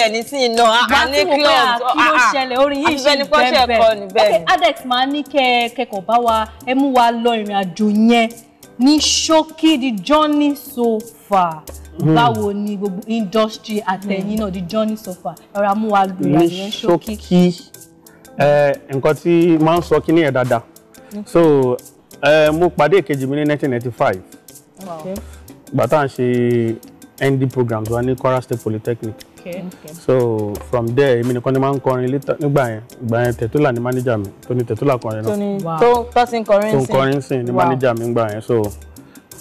ẹni tí iná a ní club kí ló ṣẹlẹ̀ orin yìí ṣe bẹ́ẹ̀ bẹ́ẹ̀. Adex máa ní kẹ́kọ̀ọ́ bá wa ẹ mú wa lọ ìrìn àjò yẹn ní ṣókí the journey so far. Báwo ni gbogbo industry àtẹ̀yìn náà the journey so far ọ̀rọ̀ amú wa gbé ìrìn àjò yẹn ṣókí. Nǹkan tí máa ń sọ kí ní ẹ̀ dáadáa. So mo pàdé ìkejì mi ní 1995. Ìgbà tá à ń ṣe ND programs wa ní Kwara State Polytechnic. So from there èmi nìkan ni máa ń kọrin nígbà yẹn Tẹ̀túlà ni manager mi tó ní Tẹ̀túlà kọrin náà. tó sì ń kọrin sí ni manager mi nígbà yẹn. So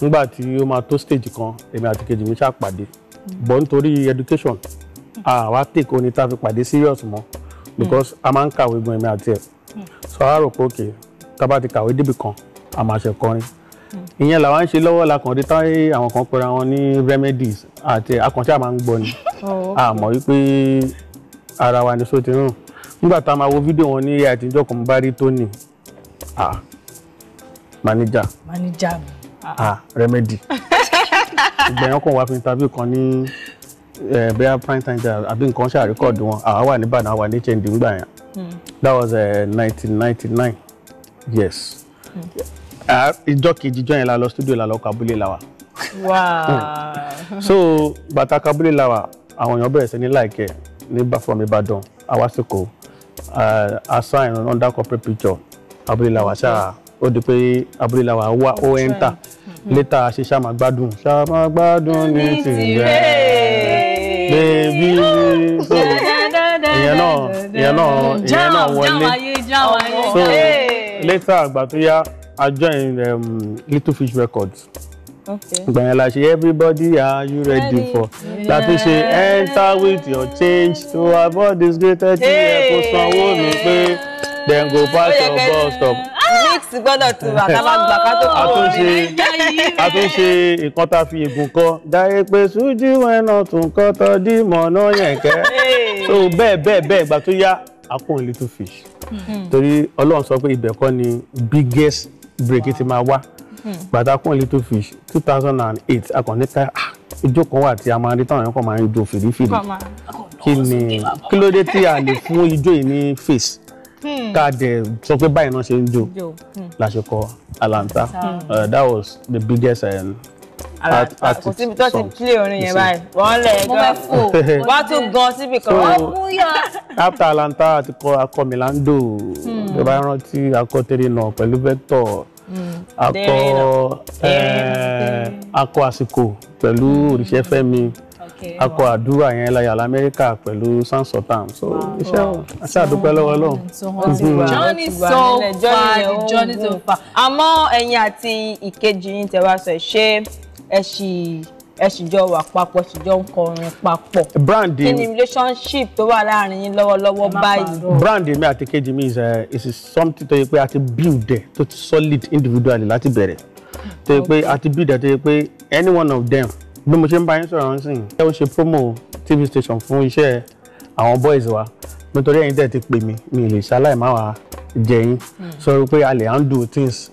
nígbà tí ó máa tó stage kan èmi àti kejì mi ṣáà pàdé but nítorí education àwa take oní tá a fi pàdé serious mọ́ because a máa ń kàwé gan èmi àti ẹ̀. So a rò pé okay tá bá ti kàwé débì kan a máa ṣe kọrin. Ìyẹn làwọn ń ṣe lọ́wọ́ la kàn dé táyé àwọn kan pera wọn ní remedies àti akànṣe àmà ń gbọ́ ni àmọ́ wípé ara wa ni só ti rùn. Nígbà tá a máa wo fídíò wọn ní àtijọ́ kan bá rí Tony manager remedy ìgbẹ̀yàn kan wá fi interview kan ní bẹ́ẹ̀ prime time àbí nǹkan ṣàríkọ̀dù wọn àwa wà ní Ìbàdàn àwa ní HND ńgbà yẹn that was 1999 yes. Ìjọ kejì ìjọ yẹn la lọ studio la lọ Kabule la wa. So bàtà Kabule la wa àwọn èèyàn bẹ̀rẹ̀ sí ní like ní from Ìbàdàn Awasiko assign under corporate picture Kabule la wa ṣáà ó di pé Kabule la wa wá ó enter later ṣe ṣá máa gbádùn ní tìrẹ baby so ìyẹn náà wọlé so later àgbà tó yá I joined Little Fish Records. Ìgbà la ṣe everybody are you ready for? Láti ṣe enter with your change to avoid this greater thing kò sanwó mi pé then go pass your bus stop. Mix gbọ́dọ̀ tu àtàlágbà ká tó kọ́ orin. Àtúnṣe nǹkan tá a fi ègùn kọ́. Dáyé pé Sújí wẹ́nà tún kọ́ tọ́ dímọ̀ náà yẹn kẹ́. So bẹ́ẹ̀ ìgbà tó yá a kún Little Fish. Torí Ọlọ́run sọ pé ibẹ̀ kọ́ ni biggest break ti máa wá gbàdákùn Little Fish 2008 akọ̀nìkà ijó kan wà tí a máa rí táwọn èèyàn kan máa ń jó fìrífìrí kí ló dé tí a lè fún ijó yìí ní face ká dẹ̀ sọ pé báyìí náà ṣe ń jó láṣekọ Alanta that was the biggest kò síbi tó ti play orin yẹn báyìí wọ́n lẹ̀ gan wọ́n tún gan síbi kan wọ́n mú yá. After Alanta àti akọ Milando bí bá rántí akọ tẹ́rẹ̀ náà pẹ̀lú Vector akọ àsìkò pẹ̀lú Òrìṣẹ́fẹ́mi akọ àdúrà yẹn láyà l'Amẹ́ríkà pẹ̀lú Sans Sultan so iṣẹ́ àti àdúpẹ́ lọ́wọ́ Ọlọ́run. journey so far àmọ́ ẹ̀yin àti ìkejì yín tẹ́ wá sọ ṣé ẹ sì jọ wà papọ̀ sì jọ ń kọrin papọ̀. Brand kí ni relationship tó wà láàrin yín lọ́wọ́lọ́wọ́ báyìí. Brand mi àti kejì mi is something tó yẹ pé a ti build there tó ti solid individually láti bẹ̀rẹ̀ tó yẹ pé a ti build there tó yẹ pé any one of them bí mo ṣe ń bá yín sọ̀rọ̀ nsìn ẹ ó ṣe promo TV station fún iṣẹ́ àwọn boys wa nítorí ẹ̀yin tẹ̀ ti pè mí mi lè ṣaláì má wàá jẹ yín sọ pé a lè handle things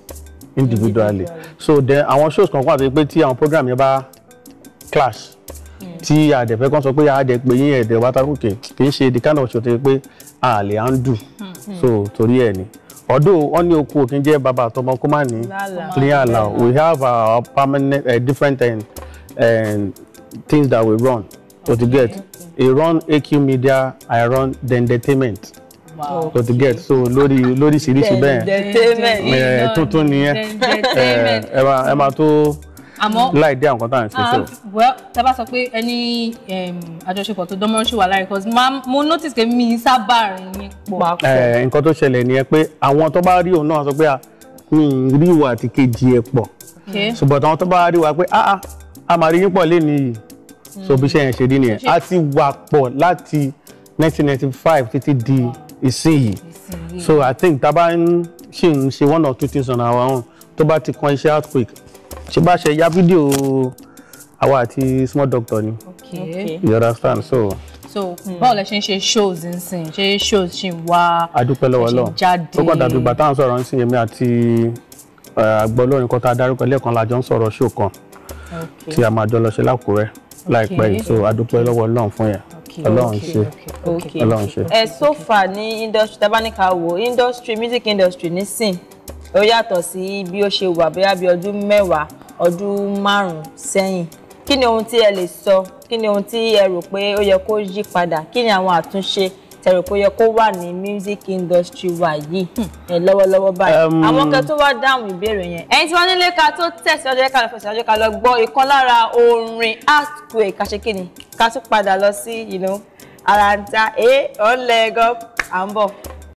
individually so then àwọn shows kan wà tó yẹ pé tí àwọn program yẹn bá clash tí àdẹ̀fẹ́ kan sọ pé àdẹ̀ pé yín ẹ̀dẹ̀ wá tákùkè kì í ṣe the kind of show tó yẹ pé a lè handle so torí ẹ̀ ni although wọ́n ní okun òkè jẹ́ bàbá àtọmọ kó má ní clear àlà we have our permanent different things that we run so to get a run AQ Media I run the entertainment so to get so lórí ṣìríṣì bẹ́ẹ̀ tuntun nìyẹn ẹ máa tó láì dé àwọn kan tá à ń ṣe so. well tá bá sọ pé ẹni àjọṣepọ̀ tó dánmọ́rán ṣì wà láàrin because mo notice pé mi sábà rìn ní pọ̀. nǹkan tó ṣẹlẹ̀ nìyẹn pé àwọn tó bá rí òun náà sọ pé mi ì rí ìwà àti kejì ẹ̀ pọ̀ ṣùgbọ́n àwọn tó bá rí wa pé a máa rí yín pọ̀ lénìí yìí so bí iṣẹ́ yẹn ṣe rí nìyẹn a ti wà pọ̀ láti 1995 títí di ìsinyìí so I think tá a bá ń ṣe one or two things on our own tó bá ti kan iṣẹ́ Earthquake ṣe bá ṣe ya fídíò àwa àti Small Doctor ni you understand so báwo lẹ ṣe ń ṣe shows nsìn ṣe shows ṣì ń wá adúpẹ́ lọ́wọ́ Ọlọ́run ó kàn dàbí ìgbà táwọn sọ̀rọ̀ nsìn èmi àti àgbọ̀ olórin kan tá a dárúkọ lẹ́ẹ̀kan lájọ ń sọ̀rọ̀ show kan tí a máa jọ lọ ṣe l'Ákúrẹ́ láìpẹ́ yìí so adúpẹ́ lọ́wọ́ Ọlọ́run fún yẹn. Ọlọ́run ṣe. Ọlọ́run ṣe. So far ní industry tabanika wo industry music industry nísìn ó yàtọ̀ sí bí ó ṣe wà bóyá bí ọdún 10 ọdún 5 sẹ́yìn. Kí ni ohun tí ẹ lè sọ? Kí ni ohun tí ẹ rò pé ó yẹ kó yí padà? Kí ni àwọn àtúnṣe tẹ́ rò pé ó yẹ kó wà ní music industry wa yìí lọ́wọ́lọ́wọ́ báyìí? Àwọn kan tó wá dáhùn ìbéèrè yẹn. Ẹ̀yin tí wọ́n nílé ká tó tẹ̀síwájú ká lọ fẹsẹ̀ ká lọ gbọ́ ìkan lára orin Earthquake ká ṣe kí ni? Ká tún padà lọ sí, ara ń ta ọ̀lẹ́gọ́ à ń bọ̀.